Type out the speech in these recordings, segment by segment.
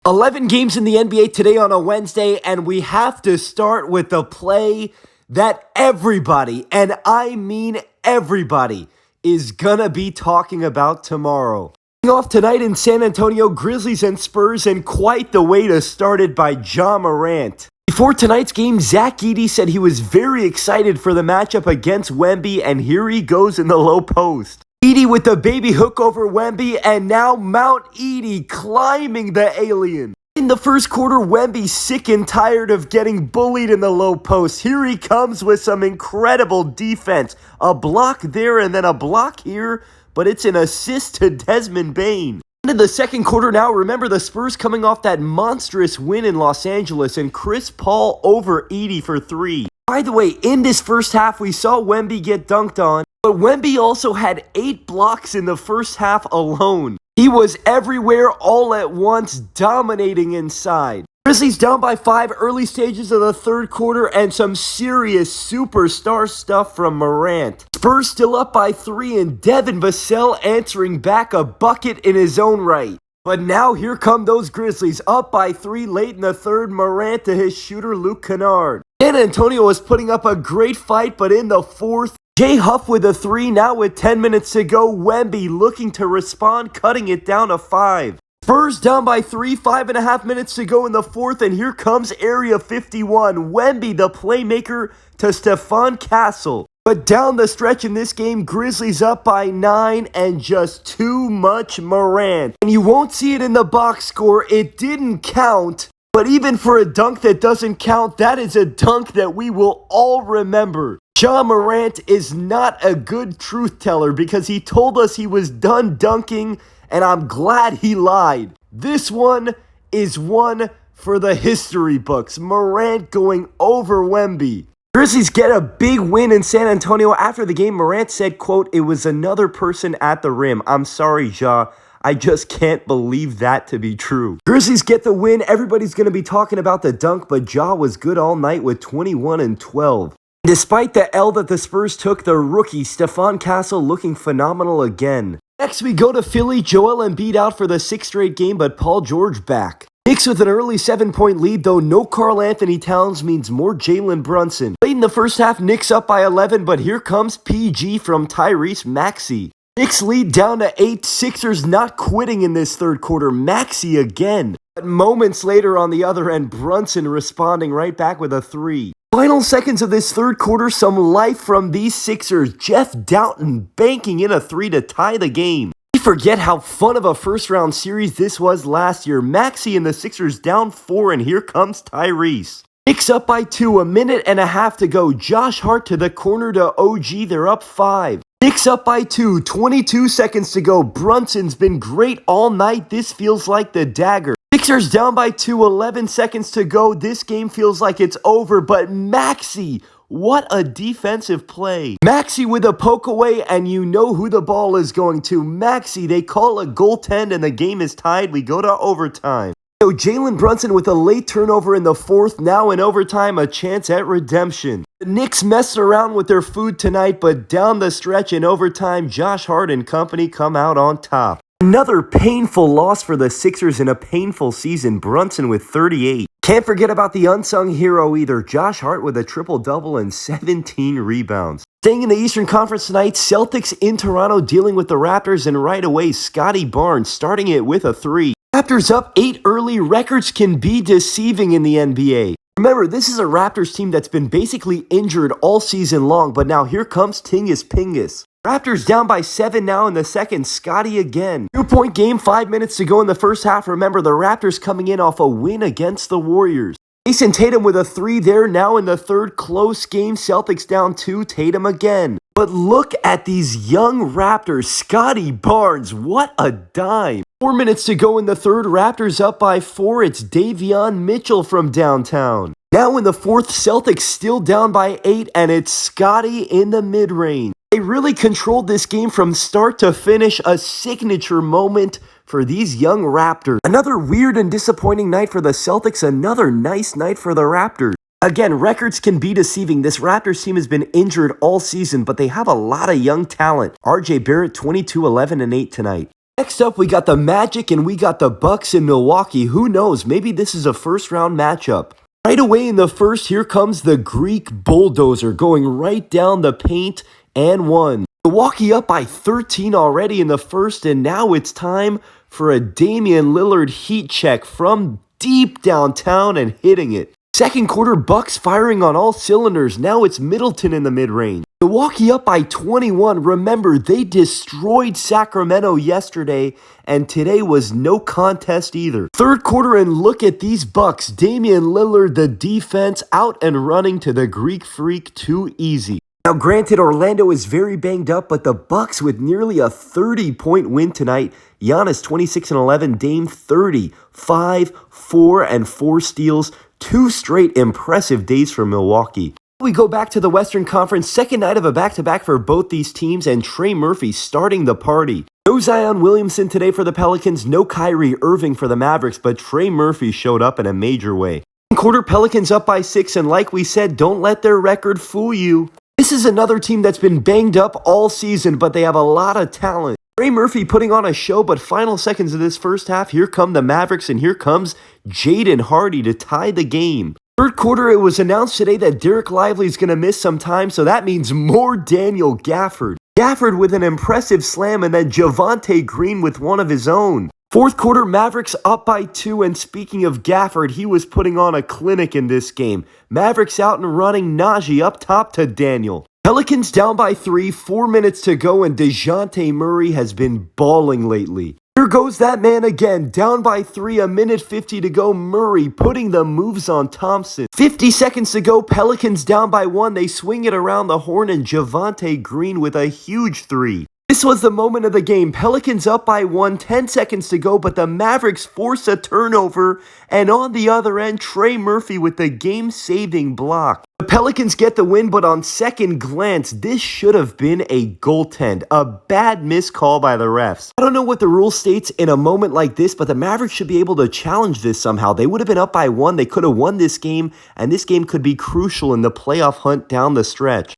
11 games in the NBA today on a Wednesday, and we have to start with the play that everybody, and I mean everybody, is gonna be talking about tomorrow. Off tonight in San Antonio, Grizzlies and Spurs, and quite the way to start it by Ja Morant. Before tonight's game, Zach Edey said he was very excited for the matchup against Wemby, and here he goes in the low post. Edey with the baby hook over Wemby, and now Mount Edey climbing the alien. In the first quarter, Wemby sick and tired of getting bullied in the low post. Here he comes with some incredible defense. A block there and then a block here, but it's an assist to Desmond Bane. In the second quarter now, remember the Spurs coming off that monstrous win in Los Angeles, and Chris Paul over Edey for three. By the way, in this first half, we saw Wemby get dunked on, but Wemby also had 8 blocks in the first half alone. He was everywhere all at once, dominating inside. Grizzlies down by 5 early stages of the third quarter, and some serious superstar stuff from Morant. Spurs still up by 3, and Devin Vassell answering back a bucket in his own right. But now here come those Grizzlies, up by 3 late in the third. Morant to his shooter Luke Kennard. San Antonio was putting up a great fight, but in the fourth, Jay Huff with a 3, now with 10 minutes to go. Wemby looking to respond, cutting it down to 5. Spurs down by 3, 5.5 minutes to go in the fourth, and here comes Area 51. Wemby, the playmaker, to Stephon Castle. But down the stretch in this game, Grizzlies up by 9, and just too much Morant. And you won't see it in the box score, it didn't count. But even for a dunk that doesn't count, that is a dunk that we will all remember. Ja Morant is not a good truth teller because he told us he was done dunking, and I'm glad he lied. This one is one for the history books. Morant going over Wemby. Grizzlies get a big win in San Antonio. After the game, Morant said, quote, "It was another person at the rim. I'm sorry, Ja. I just can't believe that to be true." Grizzlies get the win. Everybody's going to be talking about the dunk, but Ja was good all night with 21 and 12. Despite the L that the Spurs took, the rookie Stephon Castle looking phenomenal again. Next we go to Philly. Joel Embiid out for the 6th straight game, but Paul George back. Knicks with an early 7-point lead, though no Karl Anthony Towns means more Jalen Brunson. Late in the first half, Knicks up by 11, but here comes PG from Tyrese Maxey. Knicks lead down to 8. Sixers not quitting in this third quarter. Maxey again. But moments later on the other end, Brunson responding right back with a 3. Final seconds of this third quarter, some life from these Sixers. Jeff Doughton banking in a 3 to tie the game. We forget how fun of a first-round series this was last year. Maxey and the Sixers down 4, and here comes Tyrese. Knicks up by 2, a minute and a half to go. Josh Hart to the corner to OG, they're up 5. Knicks up by 2, 22 seconds to go. Brunson's been great all night. This feels like the dagger. Sixers down by 2, 11 seconds to go. This game feels like it's over, but Maxey, what a defensive play. Maxey with a poke away, and you know who the ball is going to. Maxey, they call a goaltend, and the game is tied. We go to overtime. So Jalen Brunson with a late turnover in the fourth. Now in overtime, a chance at redemption. The Knicks messed around with their food tonight, but down the stretch in overtime, Josh Hart and company come out on top. Another painful loss for the Sixers in a painful season. Brunson with 38. Can't forget about the unsung hero either. Josh Hart with a triple-double and 17 rebounds. Staying in the Eastern Conference tonight, Celtics in Toronto dealing with the Raptors, and right away, Scotty Barnes starting it with a 3. Raptors up 8 early. Records can be deceiving in the NBA. Remember, this is a Raptors team that's been basically injured all season long, but now here comes Tingus Pingus. Raptors down by 7 now in the second. Scotty again. 2-point game, 5 minutes to go in the first half. Remember, the Raptors coming in off a win against the Warriors. Jason Tatum with a 3 there now in the third. Close game. Celtics down 2. Tatum again. But look at these young Raptors. Scotty Barnes, what a dime. 4 minutes to go in the third. Raptors up by 4. It's Davion Mitchell from downtown. Now in the fourth, Celtics still down by 8, and it's Scotty in the mid-range. They really controlled this game from start to finish, a signature moment for these young Raptors. Another weird and disappointing night for the Celtics, another nice night for the Raptors. Again, records can be deceiving. This Raptors team has been injured all season, but they have a lot of young talent. RJ Barrett, 22, 11, and 8 tonight. Next up, we got the Magic and we got the Bucks in Milwaukee. Who knows? Maybe this is a first-round matchup. Right away in the first, here comes the Greek bulldozer going right down the paint and one. Milwaukee up by 13 already in the first, and now it's time for a Damian Lillard heat check from deep downtown and hitting it. Second quarter, Bucks firing on all cylinders. Now it's Middleton in the mid-range. Milwaukee up by 21. Remember, they destroyed Sacramento yesterday, and today was no contest either. Third quarter, and look at these Bucks. Damian Lillard, the defense, out and running to the Greek Freak too easy. Now, granted, Orlando is very banged up, but the Bucks with nearly a 30-point win tonight. Giannis 26 and 11, Dame 30, 5, 4, and 4 steals. 2 straight impressive days for Milwaukee. We go back to the Western Conference, second night of a back-to-back for both these teams, and Trey Murphy starting the party. No Zion Williamson today for the Pelicans, no Kyrie Irving for the Mavericks, but Trey Murphy showed up in a major way. Quarter, Pelicans up by 6, and like we said, don't let their record fool you. This is another team that's been banged up all season, but they have a lot of talent. Trey Murphy putting on a show, but final seconds of this first half, here come the Mavericks, and here comes Jaden Hardy to tie the game. Third quarter, it was announced today that Derek Lively is going to miss some time, so that means more Daniel Gafford. Gafford with an impressive slam, and then Javonte Green with one of his own. Fourth quarter, Mavericks up by 2, and speaking of Gafford, he was putting on a clinic in this game. Mavericks out and running, Najee up top to Daniel. Pelicans down by 3, 4 minutes to go, and DeJounte Murray has been balling lately. Here goes that man again, down by 3, a minute 50 to go, Murray putting the moves on Thompson. 50 seconds to go, Pelicans down by 1, they swing it around the horn, and Javonte Green with a huge 3. This was the moment of the game. Pelicans up by 1, 10 seconds to go, but the Mavericks force a turnover, and on the other end, Trey Murphy with the game-saving block. The Pelicans get the win, but on second glance, this should have been a goaltend. A bad missed call by the refs. I don't know what the rule states in a moment like this, but the Mavericks should be able to challenge this somehow. They would have been up by 1, they could have won this game, and this game could be crucial in the playoff hunt down the stretch.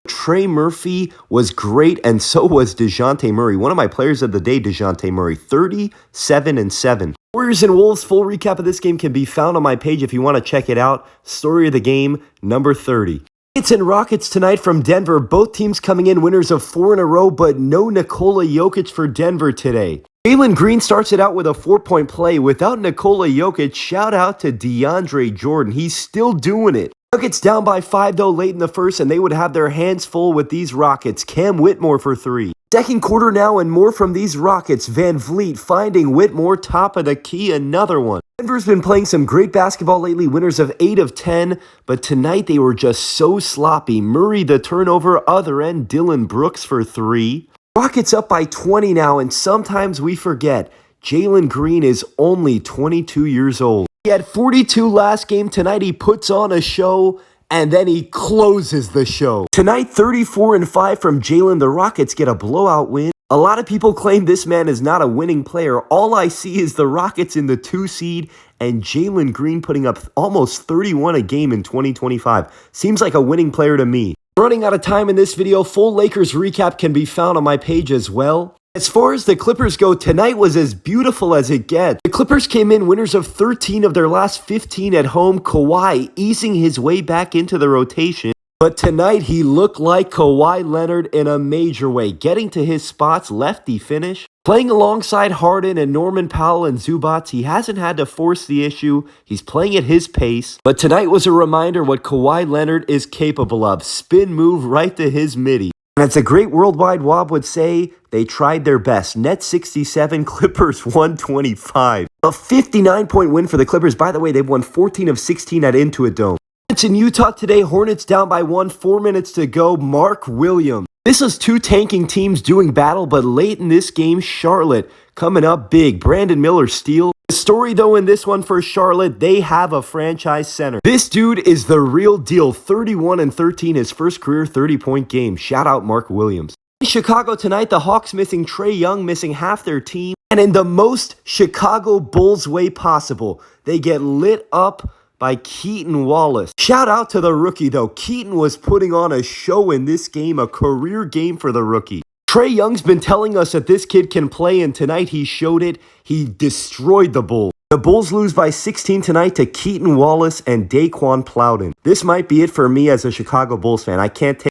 Trey Murphy was great, and so was DeJounte Murray. One of my players of the day, DeJounte Murray, 37 and 7. Warriors and Wolves, full recap of this game can be found on my page if you want to check it out. Story of the game, number 30. Nuggets and Rockets tonight from Denver. Both teams coming in winners of 4 in a row, but no Nikola Jokic for Denver today. Jalen Green starts it out with a 4-point play. Without Nikola Jokic, shout out to DeAndre Jordan. He's still doing it. Nuggets down by 5 though late in the first, and they would have their hands full with these Rockets. Cam Whitmore for 3. Second quarter now, and more from these Rockets. Van Vliet finding Whitmore top of the key, another one. Denver's been playing some great basketball lately, winners of 8 of 10, but tonight they were just so sloppy. Murray the turnover, other end, Dylan Brooks for 3. Rockets up by 20 now, and sometimes we forget, Jalen Green is only 22 years old. He had 42 last game. Tonight he puts on a show, and then he closes the show. Tonight, 34 and 5 from Jalen. The Rockets get a blowout win. A lot of people claim this man is not a winning player. All I see is the Rockets in the 2 seed and Jalen Green putting up almost 31 a game in 2025. Seems like a winning player to me. Running out of time in this video. Full Lakers recap can be found on my page as well. As far as the Clippers go, tonight was as beautiful as it gets. The Clippers came in winners of 13 of their last 15 at home. Kawhi easing his way back into the rotation. But tonight he looked like Kawhi Leonard in a major way, getting to his spots, lefty finish. Playing alongside Harden and Norman Powell and Zubac, he hasn't had to force the issue. He's playing at his pace. But tonight was a reminder what Kawhi Leonard is capable of. Spin move right to his midi. And as a great worldwide Wob would say, they tried their best. Net 67, Clippers 125. A 59-point win for the Clippers. By the way, they've won 14 of 16 at Intuit Dome. It's in Utah today. Hornets down by 1, 4 minutes to go. Mark Williams. This is 2 tanking teams doing battle, but late in this game, Charlotte coming up big. Brandon Miller steal. The story, though, in this one for Charlotte, they have a franchise center. This dude is the real deal. 31 and 13, his first career 30-point game. Shout out Mark Williams. In Chicago tonight, the Hawks missing Trae Young, missing half their team. And in the most Chicago Bulls way possible, they get lit up by Keaton Wallace. Shout out to the rookie, though. Keaton was putting on a show in this game, a career game for the rookie. Trae Young's been telling us that this kid can play, and tonight he showed it. He destroyed the Bulls. The Bulls lose by 16 tonight to Keaton Wallace and Daquan Plowden. This might be it for me as a Chicago Bulls fan. I can't take